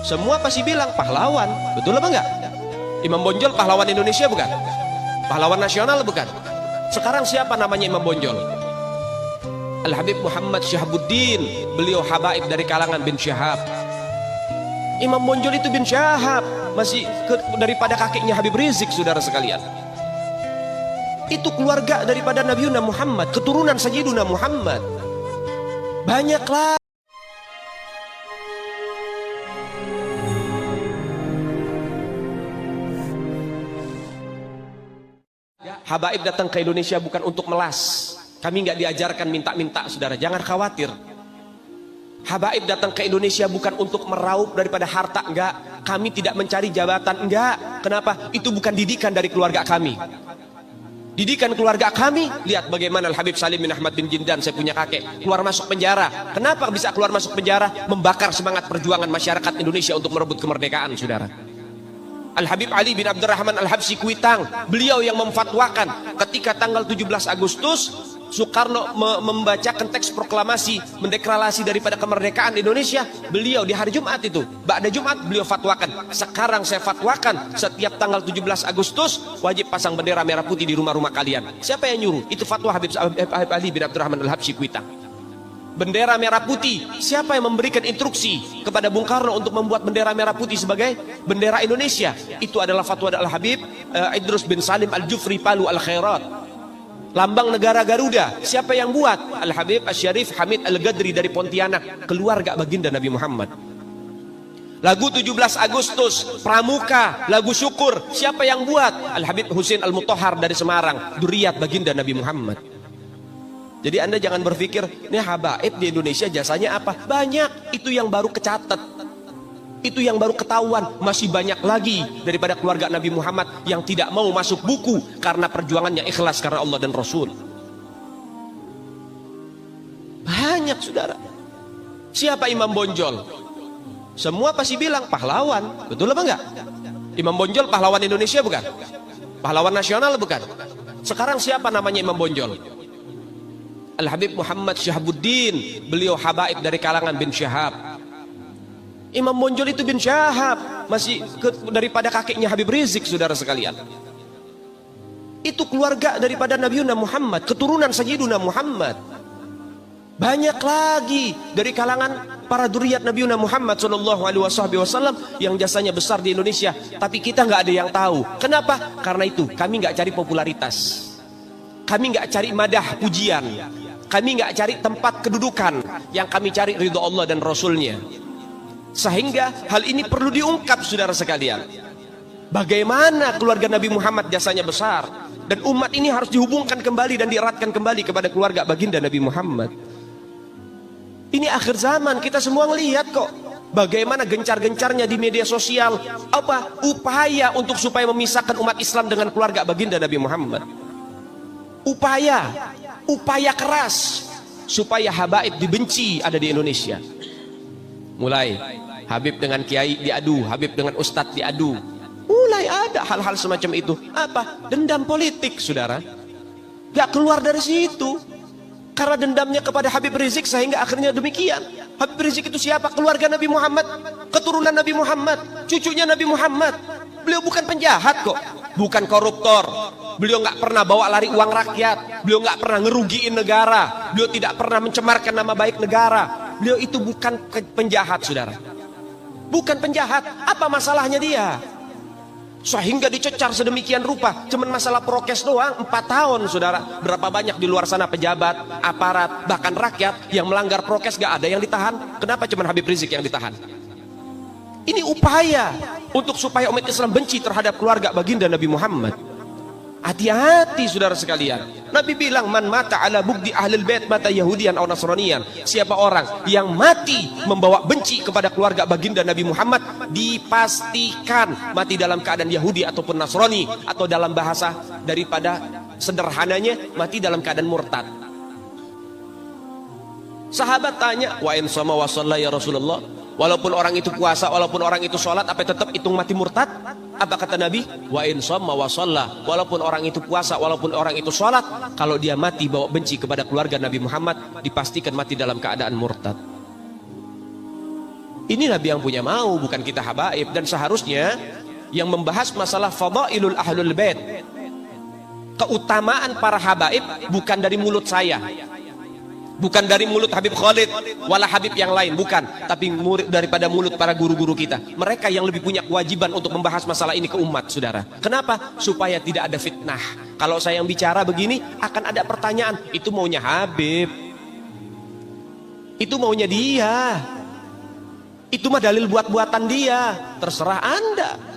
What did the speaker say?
Semua pasti bilang pahlawan, betul apa enggak? Imam Bonjol pahlawan Indonesia bukan? Pahlawan nasional bukan? Sekarang siapa namanya Imam Bonjol? Al-Habib Muhammad Syahabuddin, beliau habaib dari kalangan bin Syahab. Imam Bonjol itu bin Syahab, masih daripada kakeknya Habib Rizik, saudara sekalian. Itu keluarga daripada Nabiuna Muhammad, keturunan Sayyiduna Muhammad. Banyaklah. Habaib datang ke Indonesia bukan untuk melas. Kami nggak diajarkan minta-minta, saudara. Jangan khawatir. Habaib datang ke Indonesia bukan untuk meraup daripada harta, enggak. Kami tidak mencari jabatan, enggak. Kenapa? Itu bukan didikan dari keluarga kami. Didikan keluarga kami, lihat bagaimana Al-Habib Salim bin Ahmad bin Jindan, saya punya kakek, keluar masuk penjara. Kenapa bisa keluar masuk penjara? Membakar semangat perjuangan masyarakat Indonesia untuk merebut kemerdekaan, saudara. Al-Habib Ali bin Abdurrahman Al-Habsyi Kuitang, beliau yang memfatwakan ketika tanggal 17 Agustus Soekarno membacakan teks proklamasi mendeklarasi daripada kemerdekaan Indonesia. Beliau di hari Jumat itu, ba'da Jumat, beliau fatwakan, sekarang saya fatwakan setiap tanggal 17 Agustus wajib pasang bendera merah putih di rumah-rumah kalian. Siapa yang nyuruh? Itu fatwa Habib Ali bin Abdurrahman Al-Habsyi Kuitang. Bendera merah putih, siapa yang memberikan instruksi kepada Bung Karno untuk membuat bendera merah putih sebagai bendera Indonesia? Itu adalah fatwa Al-Habib Idrus bin Salim Al-Jufri Palu Al-Khairat. Lambang negara Garuda, siapa yang buat? Al-Habib Asy-Syarif Hamid Al-Gadri dari Pontianak, keluarga baginda Nabi Muhammad. Lagu 17 Agustus, Pramuka, lagu syukur, siapa yang buat? Al-Habib Husain Al-Mutahhar dari Semarang, dzurriyyah baginda Nabi Muhammad. Jadi Anda jangan berpikir, ini habaib di Indonesia jasanya apa? Banyak, itu yang baru kecatat. Itu yang baru ketahuan. Masih banyak lagi daripada keluarga Nabi Muhammad yang tidak mau masuk buku karena perjuangannya ikhlas karena Allah dan Rasul. Banyak, saudara. Siapa Imam Bonjol? Semua pasti bilang pahlawan, betul apa enggak? Imam Bonjol pahlawan Indonesia bukan? Pahlawan nasional bukan? Sekarang siapa namanya Imam Bonjol? Al-Habib Muhammad Syahabuddin, beliau habaib dari kalangan bin Syahab. Imam Bonjol itu bin Syahab, masih daripada kakeknya Habib Rizik, saudara sekalian. Itu keluarga daripada Nabiuna Muhammad, keturunan Sayyiduna Muhammad. Banyak lagi dari kalangan para dzurriyyat Nabiuna Muhammad SAW yang jasanya besar di Indonesia, tapi kita nggak ada yang tahu. Kenapa? Karena itu kami nggak cari popularitas, kami nggak cari madah pujian, kami nggak cari tempat kedudukan, yang kami cari ridho Allah dan Rasulnya. Sehingga hal ini perlu diungkap, saudara sekalian. Bagaimana keluarga Nabi Muhammad jasanya besar, dan umat ini harus dihubungkan kembali dan dieratkan kembali kepada keluarga baginda Nabi Muhammad. Ini akhir zaman, kita semua ngelihat kok bagaimana gencar-gencarnya di media sosial apa upaya untuk supaya memisahkan umat Islam dengan keluarga baginda Nabi Muhammad. Upaya keras supaya habaib dibenci ada di Indonesia. Mulai Habib dengan kiai diadu, Habib dengan ustadz diadu. Mulai ada hal-hal semacam itu. Apa? Dendam politik, saudara. Gak keluar dari situ. Karena dendamnya kepada Habib Rizik sehingga akhirnya demikian. Habib Rizik itu siapa? Keluarga Nabi Muhammad, keturunan Nabi Muhammad, cucunya Nabi Muhammad. Beliau bukan penjahat kok, bukan koruptor. Beliau nggak pernah bawa lari uang rakyat. Beliau nggak pernah ngerugiin negara. Beliau tidak pernah mencemarkan nama baik negara. Beliau itu bukan penjahat, saudara. Bukan penjahat. Apa masalahnya dia? Sehingga dicecar sedemikian rupa. Cuman masalah prokes doang 4 tahun, saudara. Berapa banyak di luar sana pejabat, aparat, bahkan rakyat yang melanggar prokes gak ada yang ditahan. Kenapa cuman Habib Rizik yang ditahan? Ini upaya untuk supaya umat Islam benci terhadap keluarga baginda Nabi Muhammad. Hati-hati, saudara sekalian. Nabi bilang, man mata ala bugdi ahlul bait mata yahudian atau nasranian. Siapa orang yang mati membawa benci kepada keluarga baginda Nabi Muhammad, dipastikan mati dalam keadaan Yahudi ataupun Nasrani, atau dalam bahasa daripada sederhananya mati dalam keadaan murtad. Sahabat tanya, wa in sama wa shalla ya Rasulullah, walaupun orang itu puasa, walaupun orang itu sholat, apa tetap hitung mati murtad? Apa kata Nabi? Wa in shamma wa shalla, walaupun orang itu puasa, walaupun orang itu sholat, kalau dia mati bawa benci kepada keluarga Nabi Muhammad, dipastikan mati dalam keadaan murtad. Ini Nabi yang punya mau, bukan kita habaib. Dan seharusnya yang membahas masalah fadailul ahlul bait, keutamaan para habaib, bukan dari mulut saya, bukan dari mulut Habib Khalid wala Habib yang lain, bukan, tapi daripada mulut para guru-guru kita. Mereka yang lebih punya kewajiban untuk membahas masalah ini ke umat, saudara. Kenapa? Supaya tidak ada fitnah. Kalau saya yang bicara begini, akan ada pertanyaan, itu maunya Habib, itu maunya dia, itu mah dalil buat-buatan dia. Terserah Anda.